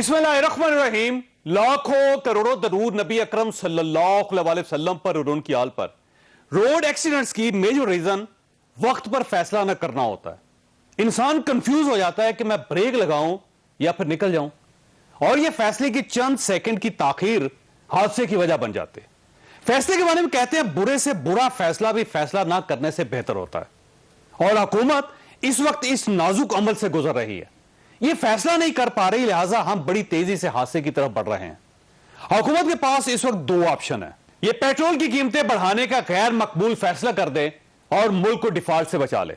बिस्मिल्लाहिर्रहमानिर्रहीम। लाखों करोड़ों दरूद नबी अकरम सल्लल्लाहु अलैहि वसल्लम पर और उनकी आल पर। रोड एक्सीडेंट्स की मेजर रीजन वक्त पर फैसला न करना होता है। इंसान कंफ्यूज हो जाता है कि मैं ब्रेक लगाऊं या फिर निकल जाऊं, और यह फैसले की चंद सेकंड की ताखीर हादसे की वजह बन जाते हैं। फैसले के बारे में कहते हैं बुरे से बुरा फैसला भी फैसला ना करने से बेहतर होता है, और हुकूमत इस वक्त इस नाजुक अमल से गुजर रही है। यह फैसला नहीं कर पा रही, लिहाजा हम बड़ी तेजी से हादसे की तरफ बढ़ रहे हैं। हुकूमत के पास इस वक्त दो ऑप्शन है। यह पेट्रोल की कीमतें बढ़ाने का गैर मकबूल फैसला कर दे और मुल्क को डिफॉल्ट से बचा ले,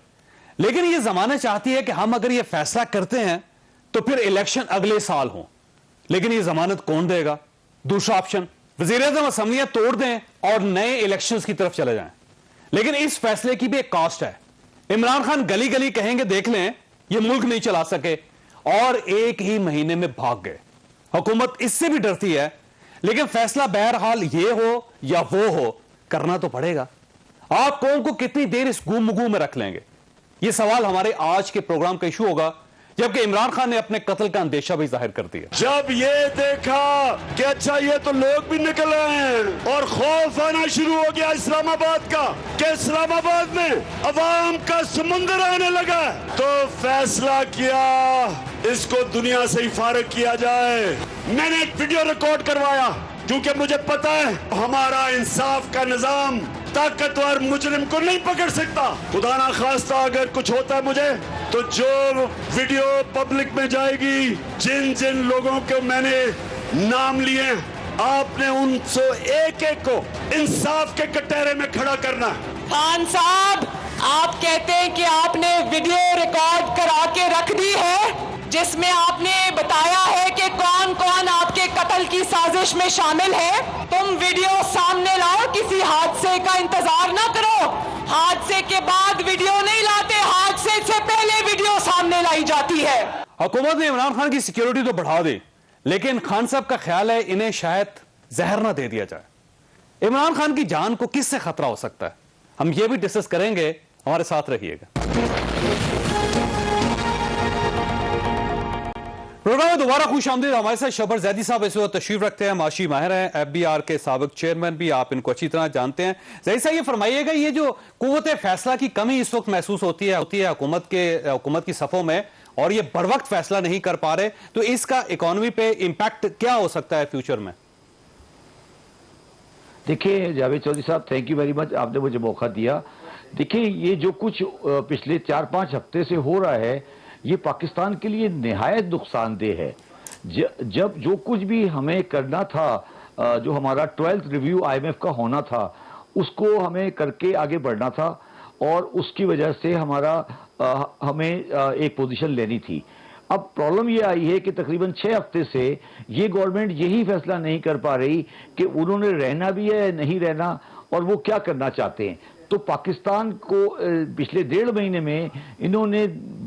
लेकिन यह जमाना चाहती है कि हम अगर यह फैसला करते हैं तो फिर इलेक्शन अगले साल हो, लेकिन यह जमानत कौन देगा? दूसरा ऑप्शन, वज़ीर-ए-आज़म असम्बलियां तोड़ दें और नए इलेक्शंस की तरफ चले जाएं। लेकिन इस फैसले की भी एक कॉस्ट है। इमरान खान गली गली कहेंगे देख लें यह मुल्क नहीं चला सके, और एक ही महीने में भाग गए। हुकूमत इससे भी डरती है, लेकिन फैसला बहरहाल ये हो या वो हो, करना तो पड़ेगा। आप कौम को कितनी देर इस गुम में रख लेंगे? यह सवाल हमारे आज के प्रोग्राम का इशू होगा, जबकि इमरान खान ने अपने कत्ल का अंदेशा भी जाहिर कर दिया। जब ये देखा कि अच्छा ये तो लोग भी निकल आए हैं और खौफ आना शुरू हो गया इस्लामाबाद का, कि इस्लामाबाद में अवाम का समुंदर आने लगा, तो फैसला किया इसको दुनिया से ही फारिग किया जाए। मैंने एक वीडियो रिकॉर्ड करवाया, क्योंकि मुझे पता है हमारा इंसाफ का निजाम ताकतवर मुजरिम को नहीं पकड़ सकता। खुदा ना खास्ता अगर कुछ होता है मुझे, तो जो वीडियो पब्लिक में जाएगी, जिन जिन लोगों को मैंने नाम लिए, आपने उनसे एक एक को इंसाफ के कटहरे में खड़ा करना। खान साहब, आप कहते हैं कि आपने वीडियो रिकॉर्ड करा के रख दी है, जिसमें आपने बताया है कि कौन कौन आपके कत्ल की साजिश में शामिल है। तुम वीडियो सामने लाओ, किसी हादसे का इंतजार ना करो। हादसे के बाद वीडियो नहीं लाते, हादसे से पहले वीडियो सामने लाई जाती है। हुकूमत ने इमरान खान की सिक्योरिटी तो बढ़ा दी, लेकिन खान साहब का ख्याल है इन्हें शायद जहर ना दे दिया जाए। इमरान खान की जान को किससे खतरा हो सकता है, हम ये भी डिस्कस करेंगे। हमारे साथ रहिएगा। प्रोग्राम में दोबारा खुश आमदीद। हमारे साथ शबर जैदी साहब इस वक्त तशरीफ रखते हैं, माशी माहिर हैं, FBR के साबिक चेयरमैन भी, आप इनको अच्छी तरह जानते हैं। जैदी साहब, ये फरमाइएगा, ये जो कुव्वत फैसला की कमी इस वक्त महसूस होती है हुकूमत की सफ़ों में, और ये बर वक्त फैसला नहीं कर पा रहे, तो इसका इकोनॉमी पे इम्पैक्ट क्या हो सकता है फ्यूचर में? देखिए जावेद चौधरी साहब, थैंक यू वेरी मच, आपने मुझे मौका दिया। देखिए, ये जो कुछ पिछले 4-5 हफ्ते से हो रहा है, ये पाकिस्तान के लिए निहायत नुकसानदेह है। जब जो कुछ भी हमें करना था, जो हमारा 12th रिव्यू IMF का होना था, उसको हमें करके आगे बढ़ना था, और उसकी वजह से हमें एक पोजीशन लेनी थी। अब प्रॉब्लम ये आई है कि तकरीबन 6 हफ्ते से ये गवर्नमेंट यही फैसला नहीं कर पा रही कि उन्होंने रहना भी है नहीं रहना, और वो क्या करना चाहते हैं। तो पाकिस्तान को पिछले 1.5 महीने में इन्होंने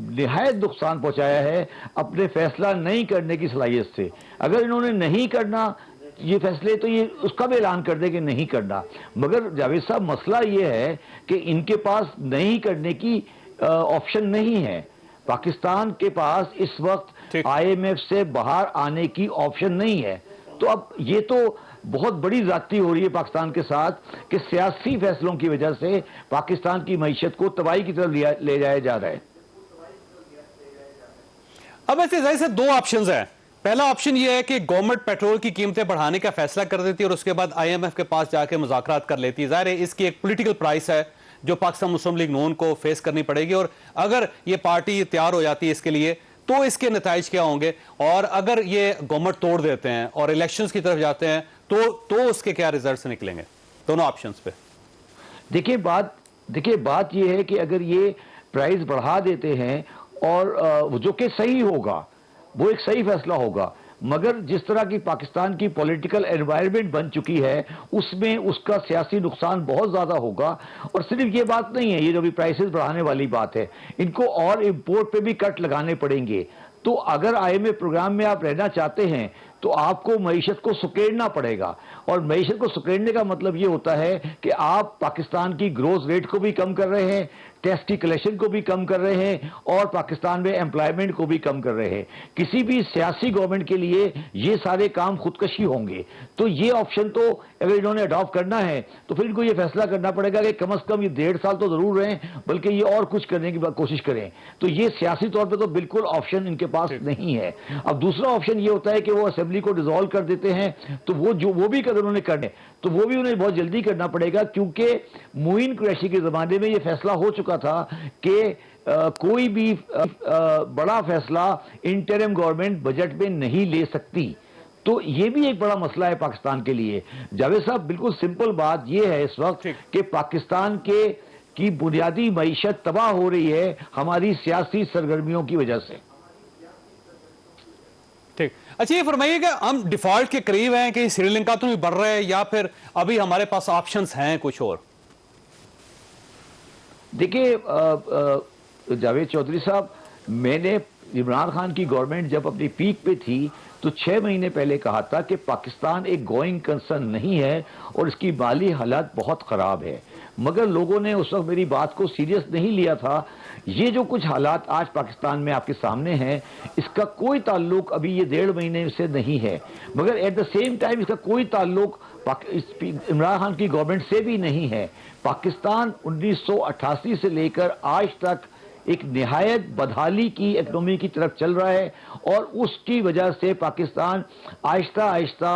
निहायत नुकसान पहुंचाया है अपने फैसला नहीं करने की सलाहियत से। अगर इन्होंने नहीं करना ये फैसले, तो ये उसका भी ऐलान कर दे कि नहीं करना। मगर जावेद साहब, मसला ये है कि इनके पास नहीं करने की ऑप्शन नहीं है। पाकिस्तान के पास इस वक्त IMF से बाहर आने की ऑप्शन नहीं है। तो अब ये तो बहुत बड़ी ज्यादती हो रही है पाकिस्तान के साथ, कि सियासी फैसलों की वजह से पाकिस्तान की मईशत को तबाही की तरफ ले जाया जा रहा है। अब ऐसे जाहिर से दो ऑप्शंस हैं। पहला ऑप्शन यह है कि गवर्नमेंट पेट्रोल की कीमतें बढ़ाने का फैसला कर देती है और उसके बाद IMF के पास जाके मुज़ाकरात कर लेती है। जाहिर है इसकी एक पॉलिटिकल प्राइस है जो पाकिस्तान मुस्लिम लीग नून को फेस करनी पड़ेगी, और अगर ये पार्टी तैयार हो जाती है इसके लिए, तो इसके नताइज क्या होंगे। और अगर ये गवर्नमेंट तोड़ देते हैं और इलेक्शंस की तरफ जाते हैं, तो उसके क्या रिजल्ट्स निकलेंगे दोनों ऑप्शंस पे? देखिए बात ये है कि अगर ये प्राइस बढ़ा देते हैं, और जो कि सही होगा, वो एक सही फैसला होगा, मगर जिस तरह की पाकिस्तान की पॉलिटिकल एनवायरनमेंट बन चुकी है, उसमें उसका सियासी नुकसान बहुत ज़्यादा होगा। और सिर्फ ये बात नहीं है, ये जो भी प्राइसेस बढ़ाने वाली बात है, इनको और इंपोर्ट पे भी कट लगाने पड़ेंगे। तो अगर IMF प्रोग्राम में आप रहना चाहते हैं, तो आपको मईशत को सुकेड़ना पड़ेगा, और मईशत को सुकेड़ने का मतलब ये होता है कि आप पाकिस्तान की ग्रोथ रेट को भी कम कर रहे हैं, टैक्स की कलेक्शन को भी कम कर रहे हैं और पाकिस्तान में एम्प्लॉयमेंट को भी कम कर रहे हैं। किसी भी सियासी गवर्नमेंट के लिए ये सारे काम खुदकशी होंगे। तो ये ऑप्शन तो अगर इन्होंने अडॉप्ट करना है तो फिर इनको ये फैसला करना पड़ेगा कि कम से कम ये 1.5 साल तो जरूर रहें, बल्कि ये और कुछ करने की कोशिश करें। तो ये सियासी तौर पर तो बिल्कुल ऑप्शन इनके पास नहीं है। अब दूसरा ऑप्शन ये होता है कि वो असेंबली को डिसॉल्व कर देते हैं, तो वो भी अगर उन्होंने करने तो वो भी उन्हें बहुत जल्दी करना पड़ेगा, क्योंकि मोइन कुरैशी के जमाने में ये फैसला हो चुका था कि कोई भी बड़ा फैसला इंटरिम गवर्नमेंट बजट में नहीं ले सकती। तो ये भी एक बड़ा मसला है पाकिस्तान के लिए। जावेद साहब, बिल्कुल सिंपल बात ये है इस वक्त कि पाकिस्तान की बुनियादी मईशत तबाह हो रही है हमारी सियासी सरगर्मियों की वजह से। ठीक, अच्छा ये फरमाइएगा, हम डिफॉल्ट के करीब हैं कि श्रीलंका तो नहीं बढ़ रहा है, या फिर अभी हमारे पास ऑप्शंस हैं कुछ और? देखिए जावेद चौधरी साहब, मैंने इमरान खान की गवर्नमेंट जब अपनी पीक पे थी तो 6 महीने पहले कहा था कि पाकिस्तान एक गोइंग कंसर्न नहीं है और इसकी माली हालत बहुत खराब है, मगर लोगों ने उस वक्त मेरी बात को सीरियस नहीं लिया था। ये जो कुछ हालात आज पाकिस्तान में आपके सामने हैं, इसका कोई ताल्लुक अभी ये 1.5 महीने से नहीं है, मगर एट द सेम टाइम इसका कोई ताल्लुक इमरान खान की गवर्नमेंट से भी नहीं है। पाकिस्तान 1988 से लेकर आज तक एक निहायत बदहाली की इकोनॉमी की तरफ चल रहा है और उसकी वजह से पाकिस्तान आहिस्ता आहिस्ता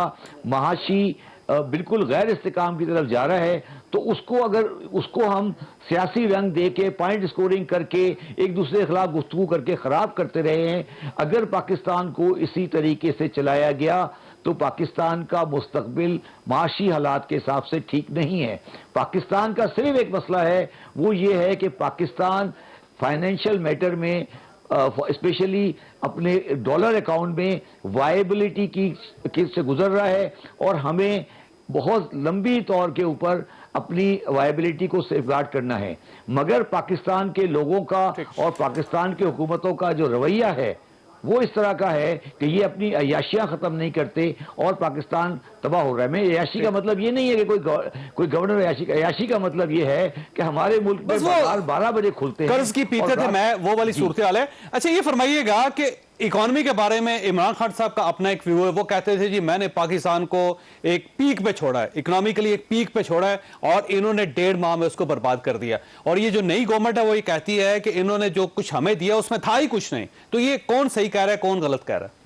महाशी बिल्कुल गैर इस्तेकाम की तरफ जा रहा है। तो उसको हम सियासी रंग दे के पॉइंट स्कोरिंग करके एक दूसरे के खिलाफ गुफ्तगू करके खराब करते रहे हैं। अगर पाकिस्तान को इसी तरीके से चलाया गया तो पाकिस्तान का मुस्तकबिल माशी हालात के हिसाब से ठीक नहीं है। पाकिस्तान का सिर्फ एक मसला है, वो ये है कि पाकिस्तान फाइनेंशियल मैटर में स्पेशली अपने डॉलर अकाउंट में वायबिलिटी की से गुजर रहा है और हमें बहुत लंबी तौर के ऊपर अपनी वायबिलिटी को सेफगार्ड करना है। मगर पाकिस्तान के लोगों का और पाकिस्तान की हुकूमतों का जो रवैया है वो इस तरह का है कि ये अपनी अय्याशियां खत्म नहीं करते और पाकिस्तान तबाह हो रहा है। मैं अय्याशी का मतलब ये नहीं है कि कोई गवर्नर अय्याशी का मतलब ये है कि हमारे मुल्क में बाजार 12 बजे खुलते हैं, कर्ज की पीते थे मैं, वो वाली सूरत हाल है। अच्छा ये फरमाइएगा कि इकोनॉमी के बारे में इमरान खान साहब का अपना एक व्यू है, वो कहते थे जी मैंने पाकिस्तान को एक पीक पे छोड़ा है, इकोनॉमिकली एक पीक पे छोड़ा है और इन्होंने 1.5 माह में उसको बर्बाद कर दिया। और ये जो नई गवर्नमेंट है वो ये कहती है कि इन्होंने जो कुछ हमें दिया उसमें था ही कुछ नहीं। तो ये कौन सही कह रहा है, कौन गलत कह रहा है?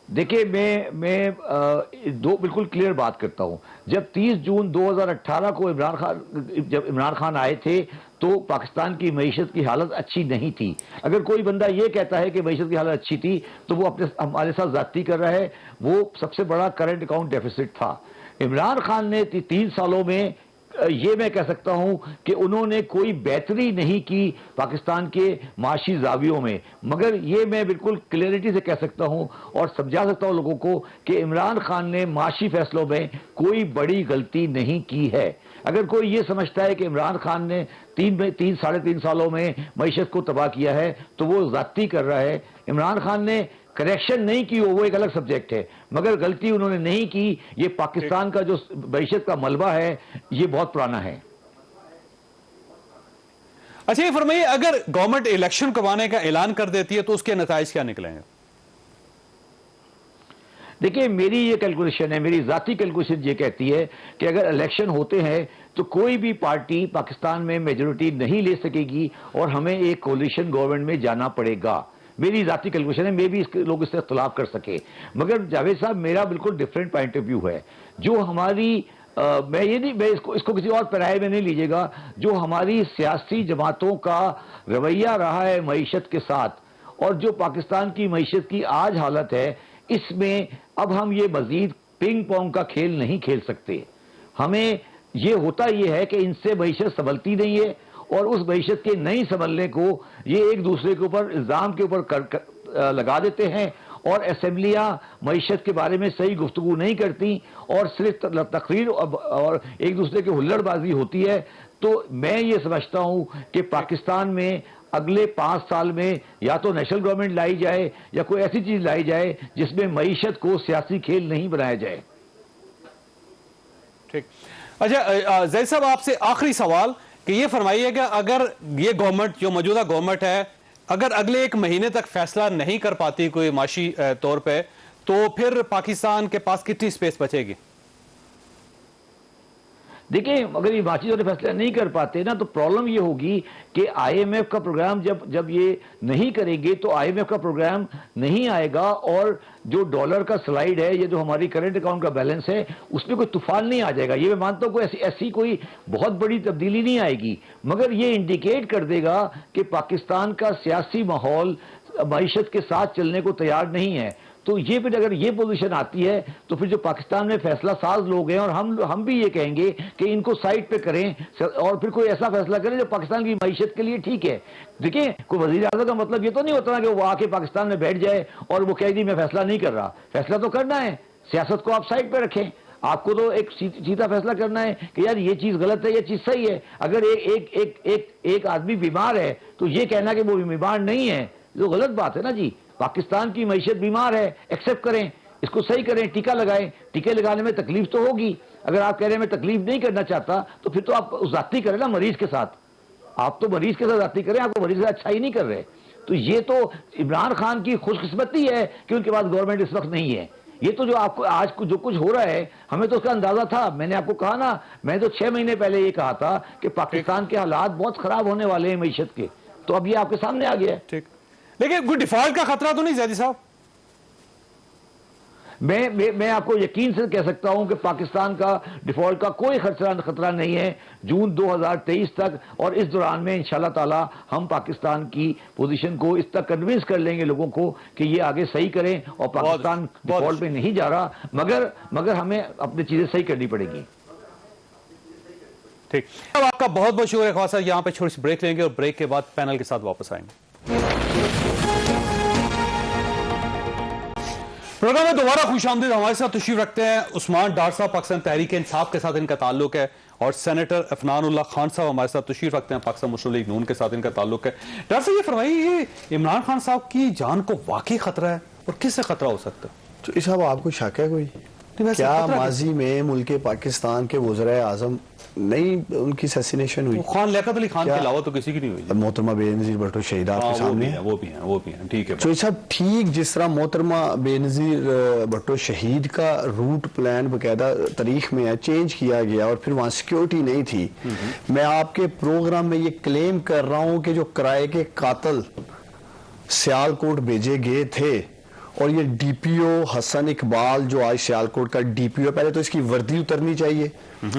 देखिए मैं दो बिल्कुल क्लियर बात करता हूं। जब 30 जून 2018 को जब इमरान खान आए थे तो पाकिस्तान की मईशत की हालत अच्छी नहीं थी। अगर कोई बंदा ये कहता है कि मईशत की हालत अच्छी थी तो वो हमारे साथ ज्यादती कर रहा है। वो सबसे बड़ा करंट अकाउंट डेफिसिट था। इमरान खान ने 3 सालों में ये मैं कह सकता हूं कि उन्होंने कोई बेहतरी नहीं की पाकिस्तान के माशी जावियों में, मगर ये मैं बिल्कुल क्लियरिटी से कह सकता हूं और समझा सकता हूं लोगों को कि इमरान खान ने माशी फैसलों में कोई बड़ी गलती नहीं की है। अगर कोई ये समझता है कि इमरान खान ने 3.5 सालों में मईशत को तबाह किया है तो वो ज्यादती कर रहा है। इमरान खान ने करेक्शन नहीं की वो एक अलग सब्जेक्ट है, मगर गलती उन्होंने नहीं की। ये पाकिस्तान का जो मईशत का मलबा है ये बहुत पुराना है। अच्छा ये फरमाइए, अगर गवर्नमेंट इलेक्शन करवाने का ऐलान कर देती है तो उसके नतीजे क्या निकलेंगे? देखिए मेरी ये कैलकुलेशन है, मेरी जाती कैलकुलेशन ये कहती है कि अगर इलेक्शन होते हैं तो कोई भी पार्टी पाकिस्तान में मेजोरिटी नहीं ले सकेगी और हमें एक कोलिशन गवर्नमेंट में जाना पड़ेगा। मेरी जाती कैलकुलेशन है, मे भी लोग इससे इख्तलाफ कर सके, मगर जावेद साहब मेरा बिल्कुल डिफरेंट पॉइंट ऑफ व्यू है। जो हमारी मैं इसको किसी और पैराए में नहीं लीजिएगा। जो हमारी सियासी जमातों का रवैया रहा है मईशत के साथ और जो पाकिस्तान की मईशत की आज हालत है, इसमें अब हम ये मजीद पिंग पोंग का खेल नहीं खेल सकते। हमें ये होता ये है कि इनसे मईशत संभलती नहीं है और उस मईशत के नहीं संभलने को ये एक दूसरे के ऊपर इल्ज़ाम के ऊपर लगा देते हैं और असेंबलियां मईशत के बारे में सही गुफ्तगू नहीं करती और सिर्फ तकरीर और एक दूसरे की हुल्लड़बाजी होती है। तो मैं ये समझता हूं कि पाकिस्तान में अगले 5 साल में या तो नेशनल गवर्नमेंट लाई जाए या कोई ऐसी चीज लाई जाए जिसमें मईशत को सियासी खेल नहीं बनाया जाए। ठीक। अच्छा जैद साहब आपसे आखिरी सवाल कि ये फरमाइए कि अगर ये गवर्नमेंट जो मौजूदा गवर्नमेंट है अगर अगले 1 महीने तक फैसला नहीं कर पाती कोई माशी तौर पे, तो फिर पाकिस्तान के पास कितनी स्पेस बचेगी? देखिए, अगर ये बातचीत और फैसला नहीं कर पाते ना, तो प्रॉब्लम ये होगी कि आईएमएफ का प्रोग्राम जब ये नहीं करेंगे तो आईएमएफ का प्रोग्राम नहीं आएगा, और जो डॉलर का स्लाइड है, ये जो हमारी करंट अकाउंट का बैलेंस है, उसमें कोई तूफान नहीं आ जाएगा। ये मैं मानता हूं कोई ऐसी कोई बहुत बड़ी तब्दीली नहीं आएगी, मगर ये इंडिकेट कर देगा कि पाकिस्तान का सियासी माहौल मईशत के साथ चलने को तैयार नहीं है। तो ये फिर अगर ये पोजीशन आती है तो फिर जो पाकिस्तान में फैसला साज लोग हैं, और हम भी ये कहेंगे कि इनको साइड पे करें और फिर कोई ऐसा फैसला करें जो पाकिस्तान की मईशत के लिए ठीक है। देखिए, कोई वजीर आज़म का मतलब ये तो नहीं होता ना कि वो आके पाकिस्तान में बैठ जाए और वो कहे जी मैं फैसला नहीं कर रहा। फैसला तो करना है, सियासत को आप साइड पे रखें, आपको तो एक सीधा फैसला करना है कि यार ये चीज गलत है, ये चीज सही है। अगर एक आदमी बीमार है तो ये कहना कि वो बीमार नहीं है, जो गलत बात है ना जी। पाकिस्तान की मईशत बीमार है, एक्सेप्ट करें, इसको सही करें, टीका लगाएं। टीके लगाने में तकलीफ तो होगी, अगर आप कह रहे हैं मैं तकलीफ नहीं करना चाहता, तो फिर तो आप जाती करें ना मरीज के साथ। आप तो मरीज के साथ जाती करें, आपको मरीज से अच्छा ही नहीं कर रहे। तो ये तो इमरान खान की खुशकिस्मती है कि उनके पास गवर्नमेंट इस वक्त नहीं है। ये तो जो आपको आज जो कुछ हो रहा है, हमें तो उसका अंदाजा था। मैंने आपको कहा ना, मैं तो 6 महीने पहले ये कहा था कि पाकिस्तान के हालात बहुत खराब होने वाले हैं मईशत के, तो अब ये आपके सामने आ गया है। ठीक, लेकिन कोई डिफॉल्ट का खतरा तो नहीं ज़ैदी साहब? मैं आपको यकीन से कह सकता हूं कि पाकिस्तान का डिफॉल्ट का कोई खतरा नहीं है जून 2023 तक, और इस दौरान में इंशाल्लाह ताला हम पाकिस्तान की पोजीशन को इस तक कन्विंस कर लेंगे लोगों को कि ये आगे सही करें, और पाकिस्तान डिफॉल्ट में नहीं जा रहा, मगर हमें अपनी चीजें सही करनी पड़ेगी। ठीक, अब आपका बहुत बहुत शुक्रिया ख्वासा। यहाँ पे छोटी सी ब्रेक लेंगे और ब्रेक के बाद पैनल के साथ वापस आएंगे। प्रोग्राम में दोबारा खुशामदीद। हमारे साथ तशरीफ रखते हैं उस्मान डार साहब, पाकिस्तान तहरीक इंसाफ के साथ इनका ताल्लुक है, और सेनेटर अफनानुल्लाह खान साहब हमारे साथ तशरीफ रखते हैं, पाकिस्तान मुस्लिम लीग नून के साथ इनका ताल्लुक है। डार साहब, ये फरमाइए, ये इमरान खान साहब की जान को वाकई खतरा है, और किससे खतरा हो सकता है? तो इस साहब आपको शक है कोई? क्या माजी में मुल्क पाकिस्तान के वज़ीर आज़म नहीं उनकी असैसिनेशन हुई? खान लियाकत अली खान के अलावा तो किसी की नहीं हुई। मोहतरमा बेनज़ीर भुट्टो शहीद आपके सामने है, वो भी हैं, ठीक है। तो सब ठीक, जिस तरह मोहतरमा बेनज़ीर भुट्टो शहीद का रूट प्लान बकायदा तारीख में है, चेंज किया गया, और फिर वहाँ सिक्योरिटी नहीं थी। मैं आपके प्रोग्राम में ये क्लेम कर रहा हूँ कि जो किराए के कातल सियालकोट भेजे गए थे, और ये डीपीओ हसन इकबाल जो आज सियालकोट का डीपीओ, पहले तो इसकी वर्दी उतरनी चाहिए,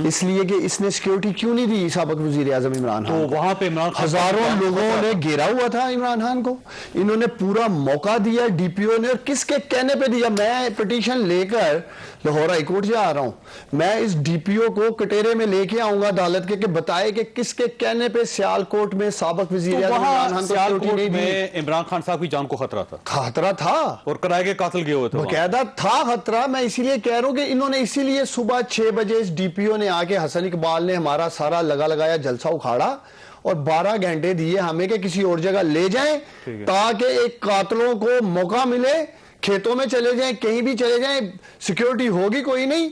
इसलिए कि इसने सिक्योरिटी क्यों नहीं दी साबिक वजीर आजम इमरान खान तो वहां पे इमरान खान हजारों लोगों ने घेरा हुआ था इमरान खान को, इन्होंने पूरा मौका दिया डीपीओ ने, और किसके कहने पे दिया? मैं पिटीशन लेकर लाहौर हाईकोर्ट जा रहा हूं, मैं इस डीपीओ को कटेरे में लेके आऊंगा अदालत के कि बताए कि किसके कहने पे सियालकोट में साबिक वजीर आजम इमरान खान को सिक्योरिटी नहीं दी। इमरान खान साहब की जान को खतरा था, खतरा था, और किराए के कातिल गए हुए थे, बकायदा था खतरा। मैं इसीलिए कह रहा हूं कि इन्होंने इसीलिए सुबह 6 बजे इस डीपीओ ने आके, हसन इकबाल ने हमारा सारा लगाया जलसा उखाड़ा, और 12 घंटे दिए हमें कि किसी और जगह ले जाएं, ताकि एक कातलों को मौका मिले, खेतों में चले जाएं, कहीं भी चले जाएं, सिक्योरिटी होगी कोई नहीं।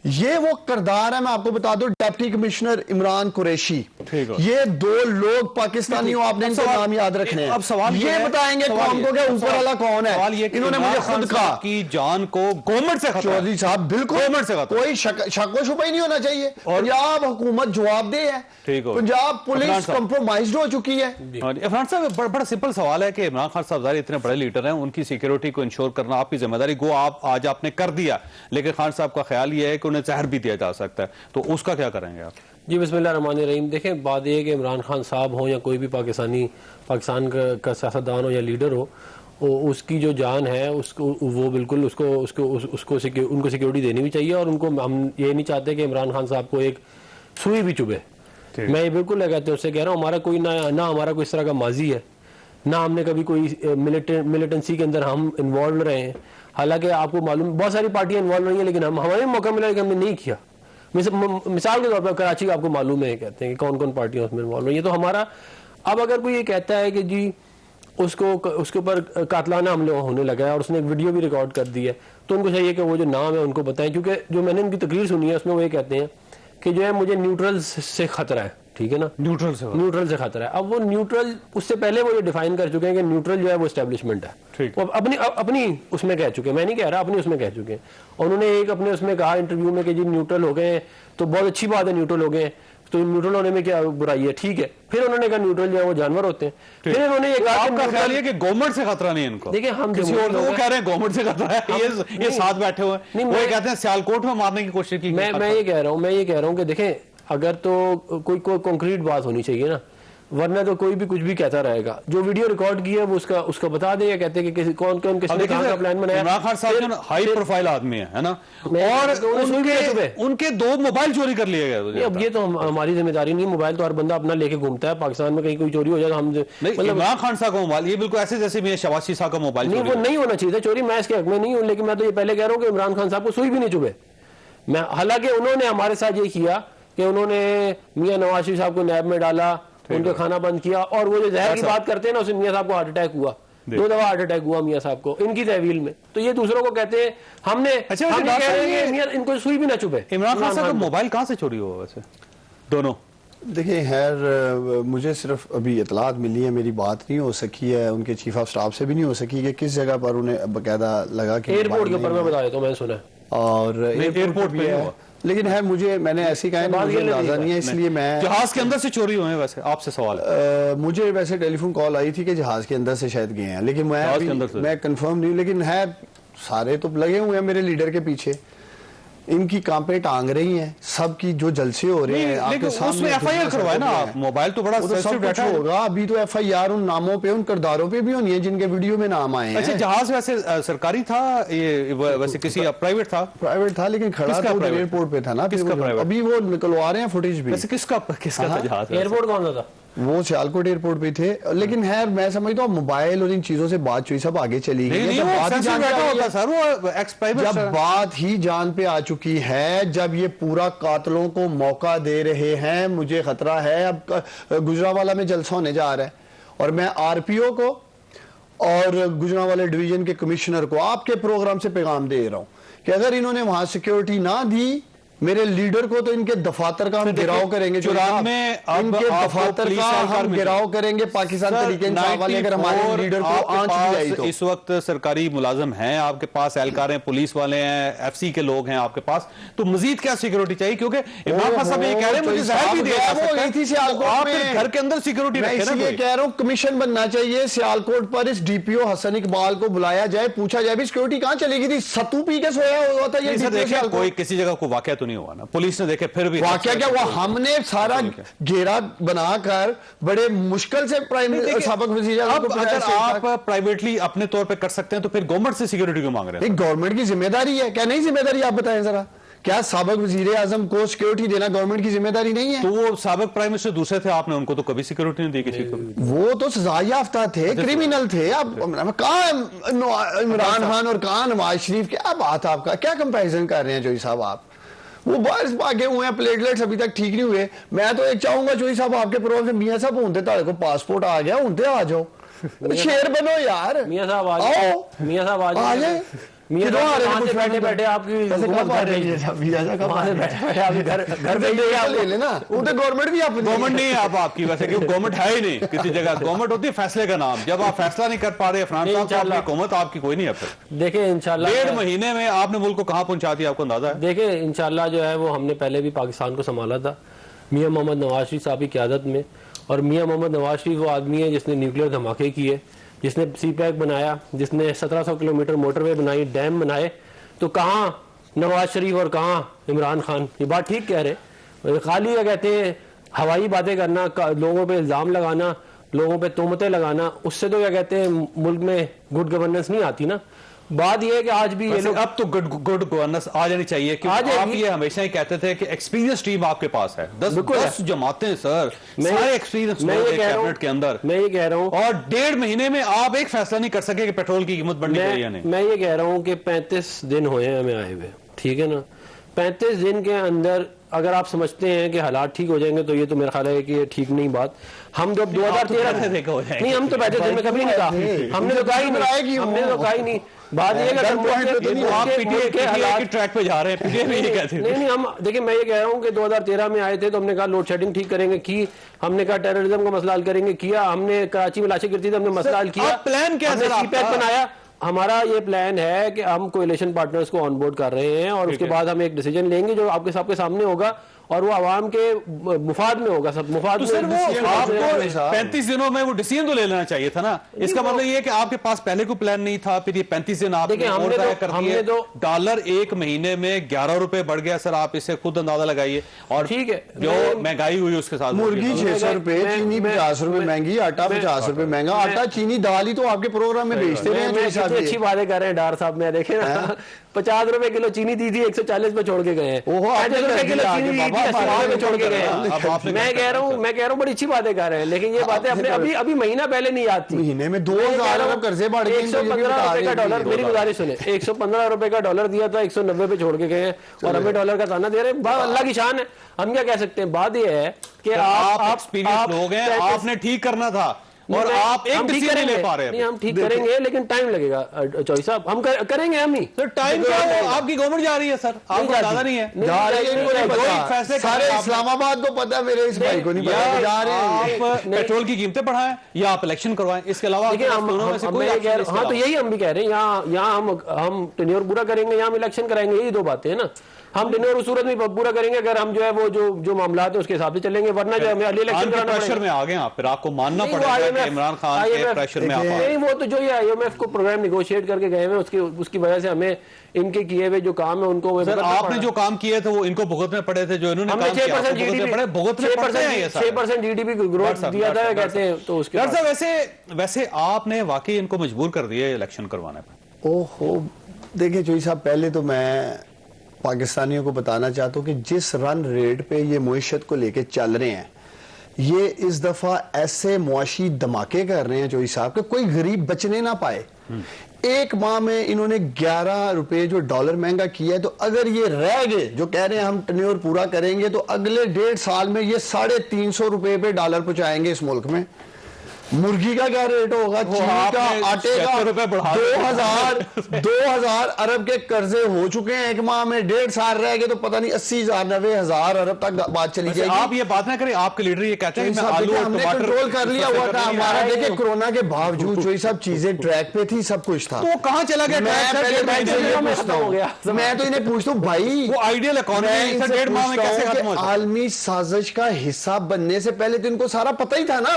ये वो किरदार है। मैं आपको बता दूं, डिप्टी कमिश्नर इमरान कुरैशी, ये 2 लोग पाकिस्तानियों, आपने इनके नाम याद रखने हैं। अब सवाल ये बताएंगे कौन को, क्या ऊपर वाला कौन है? सवाल ये कि इन्होंने मुझे खुद कहा कि जान को गवर्नमेंट से खतरा, चौधरी साहब बिल्कुल गवर्नमेंट से खतरा, कोई शक व शुबा ही नहीं होना चाहिए। पंजाब हुकूमत जवाबदेह है, पंजाब पुलिस कंप्रोमाइज्ड हो चुकी है। इमरान साहब, बड़ा सिंपल सवाल है कि इमरान खान साहब इतने बड़े लीडर हैं, उनकी सिक्योरिटी को इंश्योर करना आपकी जिम्मेदारी, गो आप आज आपने कर दिया, लेकिन खान साहब का ख्याल यह है कि उन्हें जहर भी दिया जा सकता है, तो उसका क्या करेंगे आप? जी बिस्मिल्लाहिर्रहमानिर्रहीम। देखें, बात यह है कि इमरान खान साहब हो या कोई भी पाकिस्तान का सियासतदान हो या लीडर हो, उसकी जो जान है उसको वो बिल्कुल उनको सिक्योरिटी देनी भी चाहिए, और उनको हम ये नहीं चाहते कि इमरान खान साहब को एक सुई भी चुभे। मैं ये बिल्कुल कहते हैं, उससे कह रहा हूँ, हमारा कोई ना हमारा कोई इस तरह का माजी है, ना हमने कभी कोई मिलिटेंसी के अंदर हम इन्वॉल्व रहे हैं। हालांकि आपको मालूम बहुत सारी पार्टियां इन्वॉल्व रही हैं, लेकिन हमें मौका मिला कि हमने नहीं किया। मिसाल के तौर पर कराची का आपको मालूम है, कहते हैं कि कौन कौन पार्टियां उसमें इन्वॉल्व रही है। तो हमारा, अब अगर कोई ये कहता है कि जी उसके ऊपर कातलाना हमले होने लगा है और उसने एक वीडियो भी रिकॉर्ड कर दी है, तो उनको चाहिए कि वो जो नाम है उनको बताएं, क्योंकि जो मैंने उनकी तकरीर सुनी है उसमें वो ये कहते हैं कि जो है मुझे न्यूट्रल से खतरा है, ठीक है ना, न्यूट्रल से न्यूट्रल से खतरा है। अब वो न्यूट्रल, उससे पहले वो ये डिफाइन कर चुके हैं कि न्यूट्रल जो है वो एस्टेब्लिशमेंट है, ठीक। वो अपनी उसमें कह चुके हैं, मैं नहीं कह रहा, अपनी उसमें कह चुके हैं। और उन्होंने एक अपने उसमें कहा इंटरव्यू में कि जी न्यूट्रल हो गए तो बहुत अच्छी बात है, न्यूट्रल हो गए तो न्यूट्रल होने में क्या बुराई है, ठीक है। फिर उन्होंने कहा न्यूट्रल जो है वो जानवर होते हैं। फिर उन्होंने ये कहा आपका ख्याल है कि गवर्नमेंट से खतरा नहीं है इनको? देखिए, हम किसी और वो कह रहे हैं गवर्नमेंट से खतरा है, ये साथ बैठे हुए हैं, वो कहते हैं सियालकोट में मारने की कोशिश की। मैं ये कह रहा हूँ कि देखें, अगर तो कोई कॉन्क्रीट बात होनी चाहिए ना, वरना तो कोई भी कुछ भी कहता रहेगा। जो वीडियो रिकॉर्ड की है वो उसका बता देगा, कहते हैं कि कौन किसने कहाँ का प्लान बनाया। इमरान खान साहब जो हाई प्रोफाइल आदमी है ना, और उनके 2 मोबाइल चोरी कर लिए गए। अब ये तो हमारी जिम्मेदारी नहीं है, मोबाइल तो हर बंदा अपना लेके घूमता है। पाकिस्तान में कहीं कोई चोरी हो जाएगा, हम इमरान खान साहब का मोबाइल ये बिल्कुल ऐसे जैसे मैं शबाशी साहब का मोबाइल नहीं, वो नहीं होना चाहिए था चोरी, मैं इसके हक में नहीं हूँ। लेकिन मैं तो ये पहले कह रहा हूँ कि इमरान खान साहब को सुई भी नहीं चुभे। मैं हालांकि उन्होंने हमारे साथ ये किया कि उन्होंने मियां नवाज शरीफ साहब को नैब में डाला, उनका खाना बंद किया, और वो जो जहर की बात करते हैं ना, उससे मियां साहब को हार्ट अटैक हुआ, 2 दफा हार्ट अटैक हुआ मियां साहब को इनकी तहवील में। तो ये दूसरों को कहते हैं, हम ये कह रहे हैं कि मियां इनको सुई भी ना चुभे। इमरान खान साहब का मोबाइल कहां से चोरी हुआ वैसे दोनों? देखिए खैर, मुझे सिर्फ अभी इतलात मिली है, मेरी बात नहीं हो सकी है, उनके चीफ ऑफ स्टाफ से भी नहीं हो सकी कि किस जगह पर उन्हें बकायदा लगा कि एयरपोर्ट के ऊपर मैं बता देता हूँ, मैंने सुना है। और एयरपोर्ट भी पे है, हुआ। लेकिन है मैंने ऐसी कहा मुझे अंदाजा नहीं है, इसलिए मैं जहाज के अंदर से चोरी हुए हैं। वैसे आपसे सवाल है, मुझे वैसे टेलीफोन कॉल आई थी कि जहाज के अंदर से शायद गए हैं, लेकिन मैं कंफर्म नहीं, लेकिन है सारे तो लगे हुए हैं मेरे लीडर के पीछे, इनकी कांपे टांग रही हैं, सबकी जो जलसे हो रहे हैं आपके सामने। उसमें एफआईआर करवाए ना आप, मोबाइल तो बड़ा सब कुछ होगा। अभी तो एफआईआर उन नामों पे, उन किरदारों पे भी होनी है जिनके वीडियो में नाम आए हैं। अच्छा, जहाज वैसे सरकारी था ये वैसे किसी प्राइवेट था? प्राइवेट था, लेकिन खड़ा तो एयरपोर्ट पे था ना। किसका प्राइवेट? अभी वो निकलवा रहे हैं फुटेज भी। वैसे किसका था जहाज? एयरपोर्ट कौन सा था? वो सियालकोट एयरपोर्ट पे थे। लेकिन है, मैं समझता हूँ मोबाइल और इन चीजों से बात हुई, सब आगे चली गई। जब बात ही जान पे आ चुकी है, जब ये पूरा कातलों को मौका दे रहे हैं, मुझे खतरा है। अब गुजरांवाला में जलसा होने जा रहा है, और मैं आरपीओ को और गुजरांवाला डिवीजन के कमिश्नर को आपके प्रोग्राम से पैगाम दे रहा हूं कि अगर इन्होंने वहां सिक्योरिटी ना दी, मेरे लीडर को तो इनके दफातर का हम गिराव करेंगे। इनके दफातर का हम गिराव करेंगे पाकिस्तान तरीके वाले, अगर हमारे लीडर को आंच दी जाए तो। इस वक्त सरकारी मुलाजिम हैं आपके पास, एहलकार हैं, पुलिस वाले हैं, एफसी के लोग हैं आपके पास, तो मजीद क्या सिक्योरिटी चाहिए? क्योंकि इमरान खान साहब ये कह रहे हैं मुझे जहर भी दिया आप घर के अंदर सिक्योरिटी रखें ना। इसलिए कह रहा हूँ कमीशन बनना चाहिए सियालकोट पर, इस डीपीओ हसन इकबाल को बुलाया जाए, पूछा जाए भी सिक्योरिटी कहाँ चलेगी थी, सत्तू पी के सोया हुआ था ये। कोई किसी जगह को वाकया तो नहीं हुआ ना, पुलिस ने देखे फिर भी वाकया क्या हुआ? हमने सारा घेरा बनाकर बड़े मुश्किल से साबिक वज़ीर आज़म को, अगर आप प्राइवेटली अपने तौर पे कर सकते हैं तो फिर गवर्नमेंट से सिक्योरिटी क्यों मांग रहे हैं? गवर्नमेंट की जिम्मेदारी है, क्या नहीं जिम्मेदारी? आप बताएं जरा, क्या साबिक वज़ीर आज़म को सिक्योरिटी देना गवर्नमेंट की जिम्मेदारी नहीं है? तो वो साबिक प्राइम मिनिस्टर दूसरे थे, आपने उनको तो कभी सिक्योरिटी नहीं दी किसी को? वो तो सजा याफ्ता थे, क्रिमिनल थे। आप कहाँ इमरान खान और कहाँ नवाज शरीफ? क्या बात है आपका, क्या कंपैरिजन कर रहे हैं जोई साहब आप? वो बारिश भागे हुए हैं, प्लेटलेट्स अभी तक ठीक नहीं हुए। मैं तो एक चाहूंगा चोई साहब आपके प्रोग्राम से, मियां साहब होते तारे को पासपोर्ट आ गया, होते आ जाओ, शेर बनो यार। मियां साहब आ जाओ, मियां साहब आ जाए, मियां साहब बैठे बैठे आपकी हुकूमत कर रही है, घर ले लेना। वो तो गवर्नमेंट भी आप गवर्नमेंट नहीं है आपकी, वैसे क्यों गवर्नमेंट है ही नहीं किसी जगह। गवर्नमेंट होती है फैसले का नाम, जब आप फैसला नहीं कर पा रहे इमरान साहब, हुकूमत आपकी कोई नहीं है। फिर देखिए इंशाल्लाह 1.5 महीने में आपने मुल्क को कहां पहुंचा दिया, आपको अंदाजा है? देखिए इंशाल्लाह जो है वो हमने पहले भी पाकिस्तान को संभाला था मियां मोहम्मद नवाज शरीफ साहब की क़यादत में। और मियां मोहम्मद नवाज शरीफ वो आदमी है जिसने न्यूक्लियर धमाके किए, जिसने सी पैक बनाया, जिसने 1700 किलोमीटर मोटरवे बनाई, डैम बनाए। तो कहाँ नवाज शरीफ और कहाँ इमरान खान? ये बात ठीक कह रहे। खाली क्या कहते हैं, हवाई बातें करना, लोगों पे इल्ज़ाम लगाना, लोगों पे तोहमतें लगाना, उससे तो क्या कहते हैं मुल्क में गुड गवर्नेंस नहीं आती ना। बात यह है कि आज भी ये लोग, अब तो गुड गवर्नेंस आ जानी चाहिए, क्योंकि आप ये हमेशा ही कहते थे कि एक्सपीरियंस टीम आपके पास है, 10 जमातें सर, सारे एक्सपीरियंस कैबिनेट के अंदर। मैं ये कह रहा हूँ, और 1.5 महीने में आप एक फैसला नहीं कर सके कि पेट्रोल की कीमत बढ़नी चाहिए या नहीं। मैं ये कह रहा हूँ कि 35 दिन हुए हैं हमें आए हुए, ठीक है ना। 35 दिन के अंदर अगर आप समझते हैं कि हालात ठीक हो जाएंगे, तो ये तो मेरा ख्याल है कि ये ठीक नहीं बात। हम जब 2013 नहीं, हम तो 35 दिन में कभी नहीं कहा, हमने तो कहा ही नहीं, बात ये गन पॉइंट पे तो नहीं, आप पीटीआई की ट्रैक पे जा रहे हैं, पीटीआई भी ये कहते हैं। नहीं हम देखिए, मैं ये कह रहा हूँ कि 2013 में आए थे तो हमने कहा लोड शेडिंग ठीक करेंगे, की हमने कहा टेररिज्म का मसला हल करेंगे, किया हमने, कराची में लाशें गिरती थी हमने मसला हल किया, प्लान क्या हमने सर सीपैक बनाया। हमारा ये प्लान है कि हम कोएलिशन पार्टनर्स को ऑनबोर्ड कर रहे हैं और उसके बाद हम एक डिसीजन लेंगे जो आपके सबके सामने होगा और वो आवाम के मुफाद में होगा, सब मुफाद तो में। सर वो आपको 35 35 दिनों में वो डिसीजन तो ले लेना चाहिए था ना। इसका मतलब ये है कि आपके पास पहले कोई प्लान नहीं था, फिर ये 35 दिन आपने देखिए, और हमने तय तो- कर हमने दिए। तो- डॉलर एक महीने में 11 रुपए बढ़ गया सर, आप इससे खुद अंदाजा लगाइए। और ठीक है, जो महंगाई हुई उसके साथ मुर्गी 600 रुपए, चीनी 50 रुपए महंगी, आटा 50 रुपए महंगा, आटा चीनी दाल ही तो आपके प्रोग्राम में बेचते रहे हैं। मैं जो हिसाब कितनी से। अच्छी बातें कर रहे हैं डार साहब, मैं देखे ना 50 रुपए किलो चीनी दी थी, 140 पे छोड़ के गए हैं। ओहो, आपने 35 रुपए कर किलो दिया चीनी आगे, दी थी, बाबा, 80 रुपए पे छोड़ के गए हैं। अब आपने मैं कह रहा हूँ बड़ी अच्छी बातें कर रहे हैं, लेकिन ये बातें अपने अभी महीना पहले नहीं याद थी। महीने में 2000 अरब कर्जे बढ़ गए, 115 रुपए का डॉलर, मेरी गुजारिश सुने, 115 रुपए का डॉलर दिया था, 190 पे छोड़ के गए हैं और हमें डॉलर का ताना दे रहे हैं। अल्लाह की शान है, हम क्या कह सकते हैं। बात यह है कि आप एक्सपीरियंस लोग हैं, आपने ठीक करना था और आप एक डिसीजन नहीं ले पा रहे हैं। नहीं, हम ठीक करेंगे लेकिन टाइम लगेगा चौधरी साहब, हम करेंगे हम ही। सर टाइम क्या है, आपकी गवर्नमेंट जा रही है सर, आपको जाती। ज्यादा नहीं है। नहीं, जा रही है, इनको नहीं कोई पता। फैसले कर सारे रहे हैं आप। इस्लामाबाद को पता है, मेरे इस भाई को नहीं या पता। जा रहे हैं आप पेट्रोल की कीमतें बढ़ाएं या आप इलेक्शन करवाएं, इसके अलावा देखिए आपके पास दोनों में से कोई मैं option कह नहीं रहा हाँ, तो यही हम भी कह रहे हैं, यहाँ हम टेन्योर पूरा करेंगे, यहाँ हम इलेक्शन कराएंगे, यही दो बातें हैं ना। हम टेन्योर उस सूरत में पूरा करेंगे अगर हम जो है वो जो मामला है उसके हिसाब से चलेंगे, वरना जो हमें इलेक्शन आपके कराना प्रेशर पड़ेगा। में आ गए आप, फिर आपको मानना नहीं, वो पड़ेगा कि IMF इमरान खान के प्रेशर में आप आ गए। नहीं, वो तो जो ये IMF को प्रोग्राम निगोशिएट करके गए हैं उसकी वजह से हमें इनके किए हुए जो काम है उनको सर आपने जो काम किए थे वो इनको भुगतने पड़े थे, जो इन्होंने हमने काम किया 6% आपको भुगतने पड़े, भुगतने पड़ते हैं ये सारे। 6% GDP ग्रोथ दिया था कहते हैं, तो उसके डॉक्टर साहब वैसे आपने वाकई इनको मजबूर कर दिया इलेक्शन करवाने पर। ओहो, देखिए चोई साहब, पहले तो मैं पाकिस्तानियों को बताना चाहता हूँ कि जिस रन रेट पे ये मुईशत को लेके चल रहे हैं, ये इस दफा ऐसे मुआशी धमाके कर रहे हैं चोई साहब कि कोई गरीब बचने ना पाए। एक माह में इन्होंने 11 रुपए जो डॉलर महंगा किया है, तो अगर ये रह गए जो कह रहे हैं हम टेन्योर पूरा करेंगे, तो अगले 1.5 साल में ये 350 रुपए पे डॉलर पहुंचाएंगे इस मुल्क में। मुर्गी का क्या रेट होगा, चीनी का, आटे का, 76 रुपए बढ़ा 2000 अरब के कर्जे हो चुके हैं एक माह में। 1.5 साल रह गए तो पता नहीं 80,000 90,000 अरब तक बात चली जाएगी। आप ये बात ना करें, आपके लीडर ये कहते हैं कि मैं आलू और हमने टमाटर कंट्रोल कर लिया हुआ था हमारा। देखिए कोरोना के बावजूद जो सब चीजें ट्रैक पे थी, सब कुछ था। तो कहां चला गया? मैं पहले मैं इनसे ये में पूछता खत्म हो हूं, गया। मैं तो इन्हें पूछता हूं भाई, वो आइडियल मैं इकोनॉमी इनसे 1.5 माह में पूछता कैसे हूं खत्म हो कि जाए? आलमी साजिश का हिस्सा बनने से पहले तो इनको सारा पता ही था ना,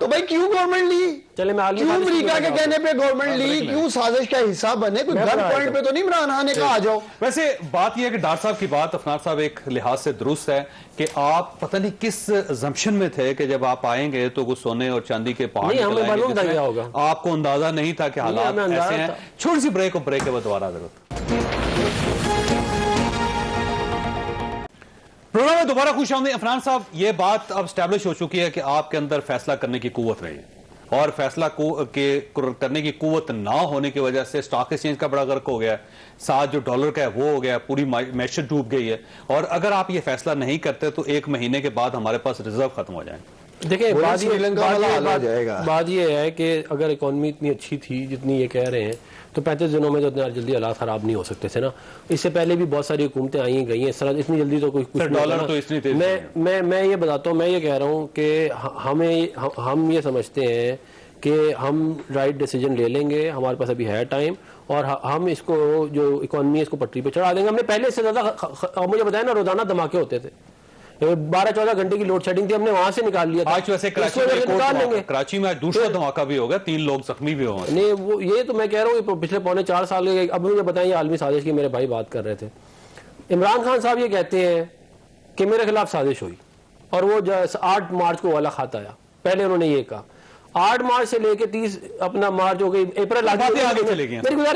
तो भाई क्यों गवर्नमेंट ली? चले मैं आलमी क्यों साजिश अमेरिका के बताता कहने पे गवर्नमेंट ली? क्यों साजिश का हिस्सा बने? कोई गन पॉइंट पे तो नहीं इमरान खान ने कहा आ जाओ। वैसे बात यह है कि डॉक्टर साहब की बात अफनान साहब एक लिहाज से दुरुस्त है कि आप पता नहीं किस जम्पशन में थे कि जब आप आएंगे तो कुछ सोने और चांदी के पहाड़ नहीं, हमें निकल आएंगे, मालूम था जिसमें क्या होगा। आपको अंदाजा नहीं था कि हालात हमें अंदाजा ऐसे हैं। था। छोटी सी ब्रेक के बाद दोबारा जरूरत। प्रोग्राम में दोबारा खुश आमदीद। अफनान साहब, ये बात अब स्टैब्लिश हो चुकी है कि आपके अंदर फैसला करने की कुव्वत रही है और फैसला करने की कुव्वत ना होने की वजह से स्टॉक एक्सचेंज का बड़ा गर्क हो गया है, साथ जो डॉलर का है वो हो गया, पूरी मैशत डूब गई है। और अगर आप ये फैसला नहीं करते तो 1 महीने के बाद हमारे पास रिजर्व खत्म हो जाएंगे। देखिए श्रीलंका वाला हाल हो जाएगा। बात ये है कि अगर इकोनॉमी इतनी अच्छी थी जितनी ये कह रहे हैं, तो 35 दिनों में तो इतना जल्दी हालात खराब नहीं हो सकते थे ना। इससे पहले भी बहुत सारी हुकूमतें आई गई हैं, इस तरह इतनी जल्दी तो कुछ डॉलर तो इतनी तेज मैं ये बताता हूँ, मैं ये कह रहा हूँ कि हम ये समझते हैं कि हम राइट डिसीजन ले लेंगे, हमारे पास अभी है टाइम, और हम इसको जो इकोनॉमी है इसको पटरी पे चढ़ा देंगे। हमने पहले इससे ज्यादा, मुझे बताया ना, रोजाना धमाके होते थे, 12-14 घंटे की लोड शेडिंग थी, हमने वहां से निकाल लिया था। आज वैसे कराची में दूसरा धमाका भी होगा, 3 लोग जख्मी भी होंगे। नहीं, वो ये तो मैं कह रहा हूँ पिछले 3.25 साल के, अब मुझे बताइए आलमी साजिश की मेरे भाई बात कर रहे थे। इमरान खान साहब ये कहते हैं कि मेरे खिलाफ साजिश हुई और वो 8 मार्च को वाला खाता आया। पहले उन्होंने ये कहा, 8 मार्च से लेके 30 अपना मार्च हो गई, अप्रैल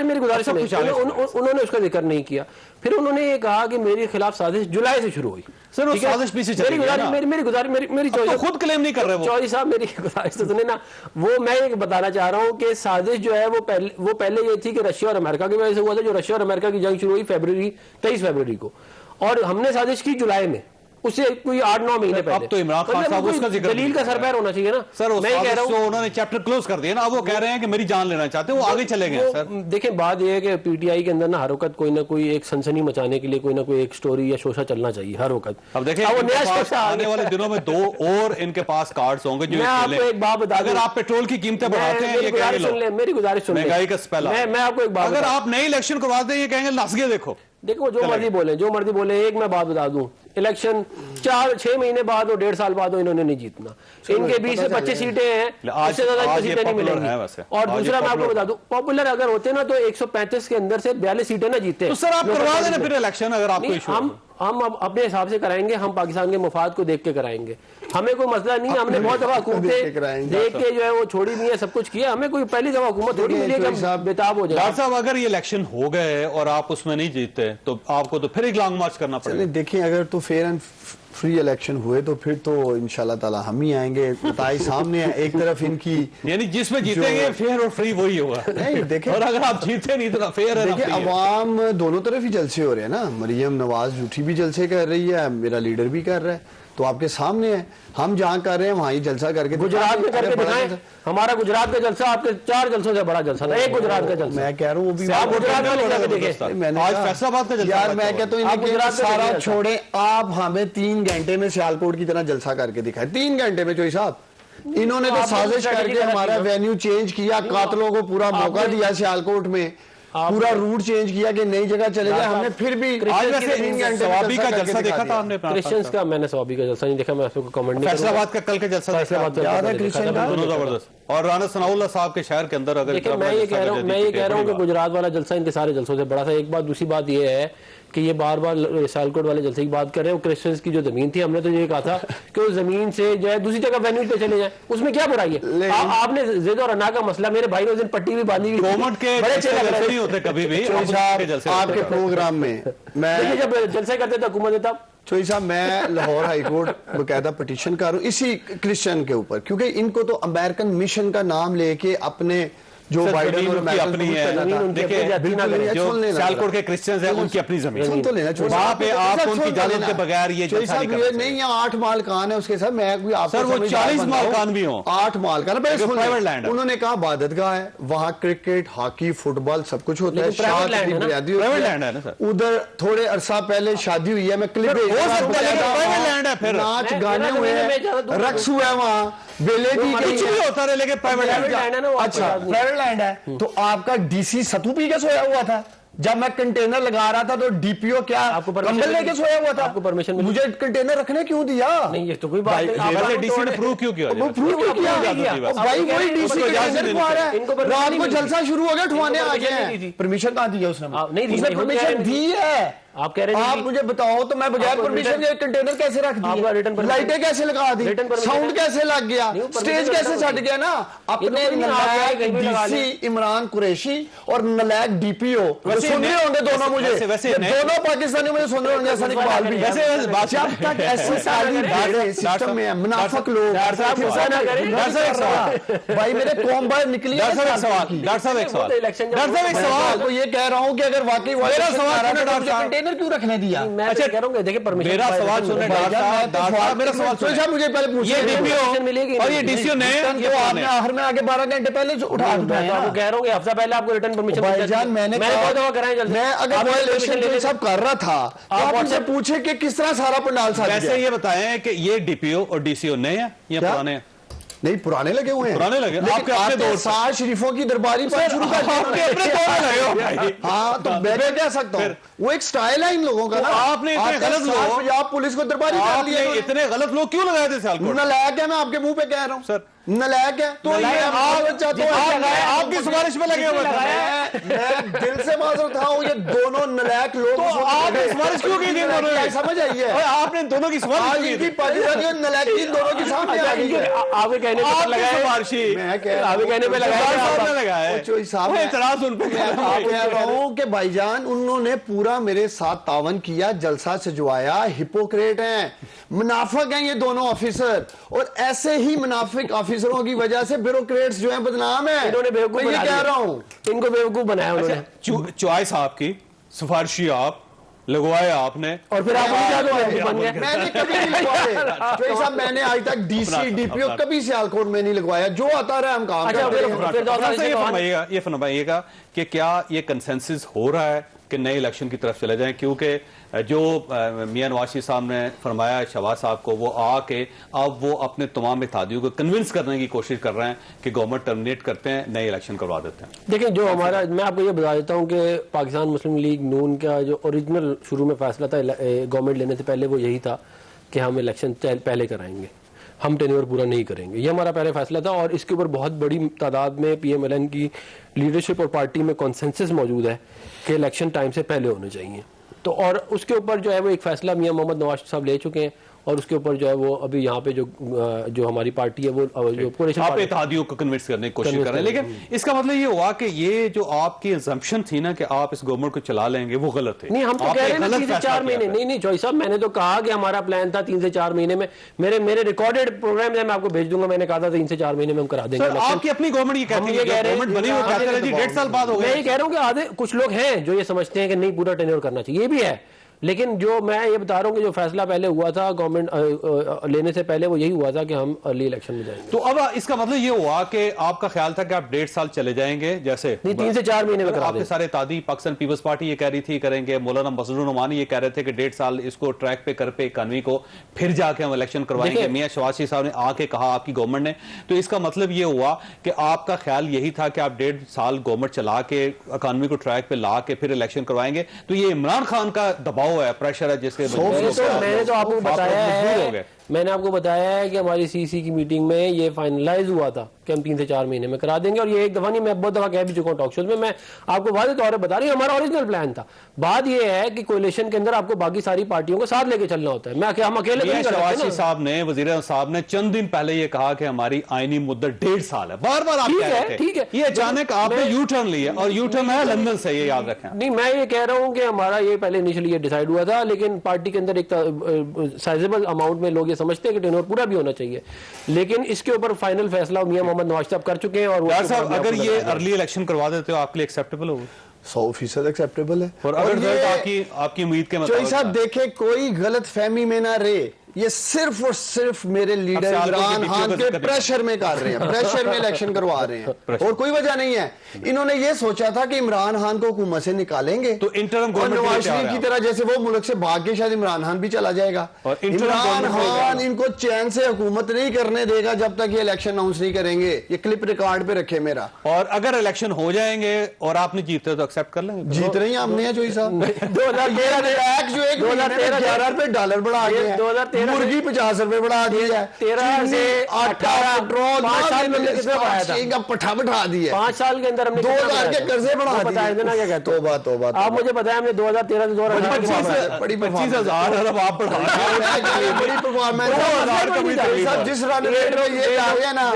मेरी गुजारिश उन्होंने उसका जिक्र नहीं किया। फिर उन्होंने ये कहा कि मेरे खिलाफ साजिश जुलाई से शुरू हुई। सर वो साजिश पीछे चली गई ना। मेरी तो खुद क्लेम नहीं कर रहे वो। चौधरी साहब मेरी गुजारिश तो सुने ना, वो मैं ये बताना चाह रहा हूँ कि साजिश जो है वो पहले ये थी कि रशिया और अमेरिका की वजह से हुआ था। जो रशिया और अमेरिका की जंग शुरू हुई 23 फरवरी को, और हमने साजिश की जुलाई में, उससे कोई 8-9 महीने पहले। अब तो इमरान खान मतलब साहब कोई उसका जिक्र दलील नहीं का कर रहे सरपैर होना चाहिए ना सर। मैं कह रहा हूँ उन्होंने चैप्टर क्लोज कर दिया ना, अब वो कह रहे हैं कि मेरी जान लेना चाहते हैं, वो आगे चले गए सर। देखें बात यह है कि पीटीआई के अंदर ना हर वक्त कोई ना कोई एक सनसनी मचाने के लिए कोई ना कोई एक स्टोरी या शोशा चलना चाहिए हर वक्त। अब देखें वो इनके नया पास शोशा आने वाले दिनों में 2 और इनके पास कार्ड्स होंगे जो मैं आपको एक बात बता दूं। अगर आप पेट्रोल की कीमतें बढ़ाते हैं, ये कहेंगे लोग मेरी गुजारिश सुन लें। महंगाई का स्पेल आ मैं आपको एक बात अगर बता- आप नई इलेक्शन करवा दें, ये कहेंगे नस्गे देखो। देखो जो मर्जी बोले एक मैं बात बता दूं, इलेक्शन 4-6 महीने बाद और 1.5 साल बाद इन्होंने नहीं जीतना। इनके 20 से 25 सीटें हैं, आज- इससे ज्यादा आज इनको ये सीटें नहीं popular मिलेंगी। है वैसे। और आज ये दूसरा मैं आपको popular बता दूं, पॉपुलर अगर होते ना तो 135 के अंदर से 42 सीटें ना जीते। तो सर आप करवा देना फिर इलेक्शन, अगर आपको नहीं, इशू हम अब अपने हिसाब से कराएंगे, हम पाकिस्तान के मफाद को देख के कराएंगे, हमें कोई मसला नहीं। हमने बहुत दफा हुकूमतें देख के जो है वो छोड़ी भी है, सब कुछ किया, हमें कोई पहली दफा हुकूमत थोड़ी मिली है कि हम बेताब हो जाए। डॉक्टर साहब अगर ये इलेक्शन हो गए और आप उसमें नहीं जीतते तो आपको तो फिर एक लॉन्ग मार्च करना पड़ेगा। देखिए अगर तो फेयर एंड फ्री इलेक्शन हुए तो फिर तो इंशाल्लाह ताला हम ही आएंगे। बताई सामने है, एक तरफ इनकी यानी जिसमें जीतेंगे फेयर और फ्री वही होगा। नहीं देखिए, और अगर आप जीते नहीं तो ना फेयर है ना देखिए free है। अवाम दोनों तरफ ही जलसे हो रहे हैं ना। मरियम नवाज झूठी भी जलसे कर रही है, मेरा लीडर भी कर रहा है, तो आपके सामने है। हम जहाँ कर रहे हैं वहाँ ही जलसा करके गुजरात में करके अरे बड़ा दिखाएं, जलसा- हमारा गुजरात का जलसा आपके 4 जलसों से बड़ा जलसा ना, एक गुजरात का जलसा। मैं कह रहा हूँ वो भी आप गुजरात में जाके देखें। आज फैसलाबाद का जलसा यार था मैं कहता हूँ आप इनके गुजरात में सारा देखिए छोड़े, आप हमें 3 घंटे में सियालकोट की तरह जलसा करके दिखाए। 3 घंटे में चोई साहब इन्होंने तो आपने साजिश strategy करके गलत हमारा की ना। वेन्यू चेंज किया, कातलों को पूरा मौका दिया सियालकोट में, पूरा रूट चेंज किया कि नई जगह चले जाए। हमने फिर भी आज वैसे 3 घंटे में सवाबी का करके जलसा दिखा देखा दिया। था हमने क्रिश्चियंस का मैंने सवाबी का जलसा नहीं देखा, मैं आपको कमेंट नहीं करूंगा। फैसलाबाद का कल का जलसा देखा फैसलाबाद का याद है जलसा देखा क्रिश्चियन था। का? दोनों जबरदस्त। और राना सनाउल्लाह साहब के शहर के अंदर अगर देखिए मैं ये कह रहा हूँ कि गुजरात वाला जलसा इनके सारे जलसों से बड़ा था। एक बात, दूसरी बात ये है कि ये बार बार सियालकोट वाले जलसे की बात कर रहे हैं। क्रिश्चियंस की जो जमीन थी, हमने तो ये कहा था कि उस जमीन से जो है दूसरी जगह वेन्यू पे चले जाए, उसमें क्या बुराई है। आपने जिद और अना का मसला, मेरे भाई ने उस दिन पट्टी भी बांधी हुई थी। गवर्नमेंट के बड़े जलसे अच्छे लग रहे नहीं थे। होते कभी भी, चोई opposition के जलसे साहब होते आपके हैं। प्रोग्राम में देखिए मैं जब जलसे करते थे हुकूमत देता, चोई साहब मैं लाहौर हाईकोर्ट बकायदा पिटीशन कर रहा हूँ इसी क्रिश्चियन के ऊपर, क्योंकि इनको तो अमेरिकन मिशन का नाम लेके अपने जो सर, बाइडेन जमीन और उनकी अमेरिकन अपनी को है। करना था। देखिए, बिल्कुल नहीं है, जो सुन लेना सियालकोट जरा। के क्रिश्चियंस हैं उनकी अपनी जमीन सुन तो लेना चोई वहाँ साहब। पे चोई आप साहब, उनकी सुन तो इजाजत लेना। के बगैर ये चोई जलसा साहब नहीं ये कर नहीं, यहाँ 8 मालकान है उसके साथ, मैं कोई आपको सर, वो समझदार 40 बंदा हूं। मालकान भी हों। 8 मालकान है, पहले क्योंकि सुन लें। private land है। उन्होंने कहा इबादतगाह है, वहाँ क्रिकेट, हॉकी, फुटबॉल सब कुछ होता है। लेकिन private शादी land है ना? ब्यादी होती Private land है ना सर? उधर थोड़े अरसा पहले शादी हुई है, मैं क्लिप हो भेज रहा हूं, सकता है, लेकिन बकायदा private वहाँ land है फिर। नाच मैं- गाने मेरा हुए जमीन में हैं, ज्यादा दूर रक्स हुआ है वहाँ, बेले दी गई कुछ है। भी होता रहे लेकिन प्राइवेट Private land है ना, वो अच्छा आपको याद नहीं। प्राइवेट लैंड है तो आपका डीसी सतू पी के सोया हुआ था। जब मैं कंटेनर लगा रहा था तो डीपीओ क्या आपको permission कंबल लेके मिली? सोया हुआ था। आपको permission मिली? मुझे कंटेनर रखने क्यों दिया? नहीं ये तो कोई बात नहीं। आप वैसे आपको डीसी ने तोड़- प्रूव क्यों किया वो प्रूव क्यों किया? आपको क्या अब भाई आपको वही क्या- डीसी इनको इजाजत कंटेनर नहीं को आ रहा है, इनको permission रात नहीं को मिली। जलसा शुरू हो गया, उठवाने इनको आ गए permission नहीं दी हैं। थी। परमिशन कहाँ दी है उसने? नहीं दी, उसने नहीं, वो कह परमिशन रहे दी है। आप कह रहे हैं आप नहीं दी। मुझे बताओ तो मैं बगैर आपको परमिशन written- के कंटेनर कैसे रख आपका written दिए, permission- लाइटें कैसे लगा दी, written permission साउंड है? कैसे लग गया, नहीं, वो स्टेज permission कैसे written छट गया ना। अपने ये तो नहीं, आप नलायक कहीं भी लगा डीसी लें। इमरान कुरैशी और नलायक डीपीओ वैसे सुन रहे नहीं- होंगे दोनों मुझे, वैसे ये नहीं- दोनों पाकिस्तानी मुझे सुन रहे होंगे, हसन इकबाल भी। वैसे बात जब तक ऐसी सारी भीड़ें सिस्टम में है, मुनाफिक लोग डॉक्टर साहब, फिर ना करें। डॉक्टर साहब, एक सवाल। भाई मेरे कौम बाहर निकली है डॉक्टर साहब एक साल सवाल, की। डॉक्टर साहब एक सवाल, वो तो election का डॉक्टर साहब एक मैं सवाल। आपको ये कह रहा हूँ कि अगर वाकई मेरा सवाल सुनो, डॉक्टर साहब। कंटेनर क्यों रखने दिया? मैं अच्छा कह रहा हूँ देखिए परमिशन मेरा सवाल सुने डॉक्टर साहब, डॉक्टर साहब मेरा सवाल तो सुने। मुझे पहले पूछिए, ये permission मिलेगी डीपीओ और ये नहीं। डीसीओ नए हैं, ये तो पुराने आपने हैं। आहर में आगे 12 घंटे पहले जो उठा मैं उठाया तो आपको ना। कह रहा हूँ कि हफ्ता पहले आपको रिटर्न परमिशन भाईजान मैंने बहुत दफा कराएं जल्दी। मैं अगर आपने वो permission इलेक्शन ले सब कर रहा था तो आप आप मुझसे WhatsApp- पूछे कि किस तरह सारा पंडाल साज वैसे गया। ये बताएं कि ये डीपीओ और डीसीओ नए हैं या क्या? पुराने हैं? नहीं पुराने लगे हुए हैं, पुराने लगे? लेकिन आपके अपने दौर से। साज शरीफों की दरबारी पर शुरू कर दिया आपके अपने दौर में लगे हो भाई। हाँ तो मैं कह सकता हूँ वो एक स्टाइल है इन लोगों का तो ना। आपने इतने आपके गलत साथ लोग- पंजाब पुलिस को दरबारी कर आपने लिया इतने गलत लोग क्यों लगाए थे सियालकोट? नलायक है, मैं आपके मुंह पे कह रहा हूँ सर। नलायक है तो नलायक ये आप- आपकी सिफारिश में लगे हुए थे। मैं दिल से माजूर था ये दोनों नलायक लोग तो आपने सिफारिश क्यों की थी इन दोनों की? समझ आई है ओए, आपने इन दोनों की आज सिफारिश की इनकी थी। पाकिस्तानी और नलायकी इन दोनों की सामने आ गई है। आपके कहने पे आपकी लगाए सिफारिशी मैं कह रहा आपके कहने पे डॉक्टर लगाए साहब ने लगाया है। वो चोई साहब वो ने- इतराज उन पे मैं आपको कह रहा हूँ कि भाईजान उन्होंने पूरा मेरे साथ तावन किया, जलसा सजवाया, हिपोक्रेट हैं, मुनाफिक हैं ये दोनों ऑफिसर, और ऐसे ही मुनाफिक ऑफिसरों की वजह से ब्यूरोक्रेट्स जो हैं बदनाम हैं। इन्होंने बेवकूफ मैं ये बना कह दिया। रहा हूँ इनको बेवकूफ बनाया उन्होंने। चॉइस आपकी, सिफारिशी आप, लगवाया आपने और फिर आप उनके साथ में बन गए। मैंने कभी नहीं लगवाए जोई साहब, मैंने आज तक डीसी डीपीओ कभी सियालकोट में नहीं लगवाया, जो आता रहा हम काम अच्छा, करते फिर- रहे। फिर थोड़ा सा तो ये फरमाइएगा कि क्या ये कंसेंसस हो रहा है कि नए इलेक्शन की तरफ चले जाएं, क्योंकि जो मियां नवाज शरीफ साहब ने फरमाया शहबाज साहब को, वो आके अब वो अपने तमाम इत्तेहादियों को कन्विंस करने की कोशिश कर रहे हैं कि गवर्नमेंट टर्मिनेट करते हैं, नए इलेक्शन करवा देते हैं। देखिए, जो हमारा, मैं आपको ये बता देता हूँ कि पाकिस्तान मुस्लिम लीग नून का जो ओरिजिनल शुरू में फैसला था गवर्नमेंट लेने से पहले, वो यही था कि हम इलेक्शन पहले कराएंगे, हम टेन्योर पूरा नहीं करेंगे। ये हमारा पहले फैसला था और इसके ऊपर बहुत बड़ी तादाद में PMLN की लीडरशिप और पार्टी में कॉन्सेंसस मौजूद है कि इलेक्शन टाइम से पहले होने चाहिए। तो और उसके ऊपर जो है वो एक फैसला मियां मोहम्मद नवाज साहब ले चुके हैं और उसके ऊपर जो है वो अभी यहाँ पे जो हमारी पार्टी है वो जो कोalition आप पार्टी- इत्तेहादियों को कन्विंस करने की कोशिश Convince कर रहे हैं, लेकिन इसका मतलब ये हुआ कि ये जो आपकी assumption थी ना कि आप इस गवर्नमेंट को चला लेंगे, वो गलत है। नहीं, हम तो आपने कह रहे हैं ना गलत 3 से फैसला 4 किया महीने। था। नहीं जॉय साहब, मैंने तो कहा कि हमारा प्लान था 3 से 4 महीने में। मेरे रिकॉर्डेड प्रोग्राम है, मैं आपको भेज दूंगा। मैंने कहा था 3 से 4 महीने में हम करा देंगे सर, election। आपकी अपनी गवर्नमेंट ये हम कहती ये है, कह रहे हैं गवर्नमेंट बनी हुई कहते हैं जी 1.5 साल बाद हो मैं गए। ये कह रहा हूँ कि आधे कुछ लोग हैं जो ये समझते हैं कि नहीं, पूरा टेन्योर करना चाहिए, ये भी है। लेकिन जो मैं ये बता रहा हूँ कि जो फैसला पहले हुआ था गवर्नमेंट लेने से पहले, वो यही हुआ था कि हम अर्ली इलेक्शन में जाएंगे। तो अब इसका मतलब ये हुआ कि आपका ख्याल था कि आप 1.5 साल चले जाएंगे, जैसे नहीं, 3 से 4 महीने में करा आपके देंगे। सारे तादी पाकिस्तान पीपल्स पार्टी ये कह रही थी करेंगे, मौलाना मसरूर नुमानी ये कह रहे थे कि 1.5 साल इसको ट्रैक पे कर पे इकानवी को, फिर जाके हम इलेक्शन करवाएंगे। देखिए- मियां शहबाज शरीफ साहब ने आके कहा आपकी गवर्नमेंट ने, तो इसका मतलब ये हुआ कि आपका ख्याल यही था कि आप 1.5 साल गवर्नमेंट चला के इकानवी को ट्रैक पे ला के फिर इलेक्शन करवाएंगे। तो ये इमरान खान का दबाव है, प्रेशर है, जिसके मैंने तो आपको बताया मजबूर हो है, गए। मैंने आपको बताया है कि हमारी CC की मीटिंग में ये फाइनलाइज हुआ था कि हम 3 से 4 महीने में करा देंगे। और ये एक दफा नहीं, मैं बहुत दफा कह भी चुका हूँ टॉक शोज में। मैं आपको वादे तौर पर बता रही हूँ, हमारा ओरिजिनल प्लान था। बात ये है कि कोalition के अंदर आपको बाकी सारी पार्टियों को साथ लेके चलना होता है। हम अकेले तो मियां नहीं कर शहबाज सकते शरीफ ना। साहब ने, वजीर आज़म साहब ने चंद दिन पहले ये कहा कि हमारी आईनी मुद्दत 1.5 साल है। बार बार आप ठीक कह है, रहे ठीक थे, है। ये अचानक आपने मैं- यू टर्न लिया, और यू टर्न है लंदन से, ये याद रखें। नहीं, मैं ये कह रहा हूँ कि हमारा ये पहले इनिशियली ये डिसाइड हुआ था, लेकिन पार्टी के अंदर एक साइजेबल अमाउंट में लोग ये समझते हैं कि टेन्योर पूरा भी होना चाहिए। लेकिन इसके ऊपर फाइनल फैसला मियां मोहम्मद नवाज साहब कर चुके हैं। और यार साहब, अगर ये अर्ली इलेक्शन करवा देते हो आपके लिए एक्सेप्टेबल होगा? 100% एक्सेप्टेबल है। और अगर ये- रिजल्ट आपकी उम्मीद के जोई मुताबिक साहब देखे, कोई गलत फहमी में ना रहे, ये सिर्फ और सिर्फ मेरे लीडर सियालकोट की इमरान DPO खान का के जिक्र नहीं। प्रेशर में कर रहे हैं, प्रेशर में इलेक्शन करवा रहे हैं, और कोई वजह नहीं है। इन्होंने ये सोचा था कि इमरान खान को हुकूमत से निकालेंगे, तो interim और government नवाज के लिए शरीफ तैयार की तरह जैसे वो मुल्क से भाग के शायद इमरान खान भी चला जाएगा। और interim इमरान government के लिए खान तैयार। इनको चैन से हुकूमत नहीं करने देगा जब तक ये इलेक्शन अनाउंस नहीं करेंगे। ये क्लिप रिकॉर्ड पे रखे मेरा। और अगर इलेक्शन हो जाएंगे और आपने जीते तो एक्सेप्ट कर लेंगे? जीत रही हमने है जोई साहब। 2013 में टैक्स जो एक महीने में 11 रुपए डॉलर बढ़ा दिया है। 2013 मुर्गी 50 रुपए बढ़ा दिया है। 13 से चीनी, आटा, 18 पेट्रोल, 5 साल में हमने कितना बढ़ाया था? का पट्ठा बढ़ा दिया है। 5 साल के अंदर हमने 2000 के कर्जे बढ़ा दिए। बताया देना क्या कहते हो? तौबा, तौबा, आप तौबा। मुझे बताया हमने 2013 से 2018 की बात है। बड़ी 25,000 अरब आप बढ़ा बड़ी परफॉर्मेंस है। 2000 का भी तकलीफ सब है। जिस रन रेट में ये जा रहे हैं ना,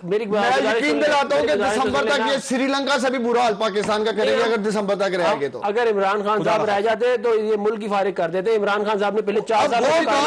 मेरी मैं यकीन दिलाता हूँ कि दिसंबर तक ये श्रीलंका से भी बुरा हाल पाकिस्तान का करेंगे अगर दिसंबर तक रहेंगे तो। अगर इमरान खान साहब रह जाते तो ये मुल्क की फारिग कर देते। इमरान खान साहब ने पहले 4 साल वो काम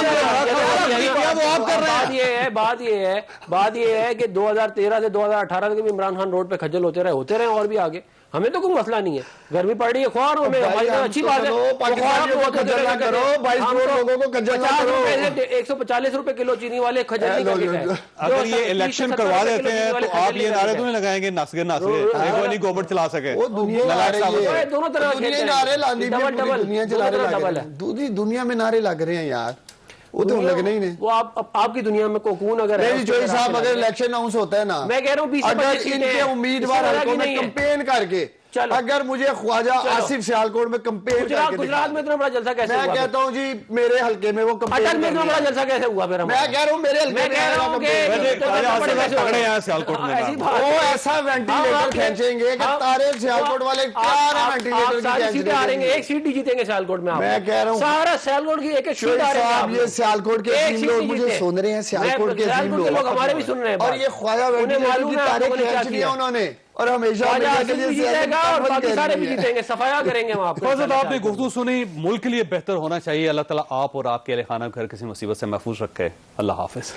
वो आप कर रहे हैं। बात ये है कि 2013 से 2018 तक भी इमरान खान रोड पे खज्जल होते रहे और भी आगे। हमें तो कोई मसला नहीं है, गर्मी पड़ रही है, ख्वार हो, हमारी तो अच्छी बात है। पाकिस्तानियों को खज्जल ना करो, 22 करोड़ लोगों को खज्जल ना करो। 140 रुपए किलो चीनी वाले खज्जल नहीं करके गए। अगर ये इलेक्शन करवा देते हैं तो आप ये नारे तो नहीं लगाएंगे नसगे देखो नहीं गवर्नमेंट चला सके? वो दुनिया लगा आ रही है। दोनों तरह दुनिया खेलते हैं। नारे लानी भी डबल, पूरी दुनिया से नारे लग रहे है। हैं। दूसरी दुनिया में नारे लग रहे हैं यार, वो तो लगने ही नहीं। वो आपकी दुनिया में कोकून अगर है, नहीं जोई साहब, अगर इलेक्शन अनाउंस होता है ना, मैं कह रहा हूँ 20 से अगर 25 सीटें इनके हैं। उम्मीदवार इससे हल्कों बड़ा में की नहीं है। कंपेन करके, चलो। अगर मुझे ख्वाजा आसिफ सियालकोट में कंपेन करके गुजरात में इतना बड़ा जलसा कैसे मैं हुआ? कहता हूँ जी मेरे हल्के में वो अटक कंपेन में इतना बड़ा जलसा कैसे हुआ फिर हमारा? मैं कह रहा हूँ मेरे हल्के मैं में कह रहा हूँ तगड़े हैं सियालकोट में ऐसी नाम। बात वो है। ऐसा वेंटिलेटर खींचेंगे कि तारे सियालकोट वाले तैयार हैं वेंटिलेटर की सारी सीटें आ रही हैं, कैंसिल। एक सीट ही जीतेंगे सियालकोट में आप। मैं कह रहा हूँ सारा सियालकोट की एक एक सीट आ रही है। साहब, ये सियालकोट के एक अजीम सीट लोग ही मुझे जीते। सुन रहे हैं, सियालकोट के अजीम सियालकोट के लोग हमारे भी सुन रहे हैं और बात। ये ख्वाजा उन्हें वेंटिलेटर मालूम की है तारे आपको क्या खींच किया। लिया उन्होंने, और हमेशा ख्वाजा हमेशा आसिफ के लिए भी जीतेगा और बाकी सारे भी है। जीतेंगे, सफाया करेंगे वहां पे। फौजत, आपने गुफ्तगू सुनी, मुल्क के लिए बेहतर होना चाहिए। अल्लाह ताला आप और आपके अहल खाना घर किसी मुसीबत से महफूज रखे। अल्लाह हाफिज।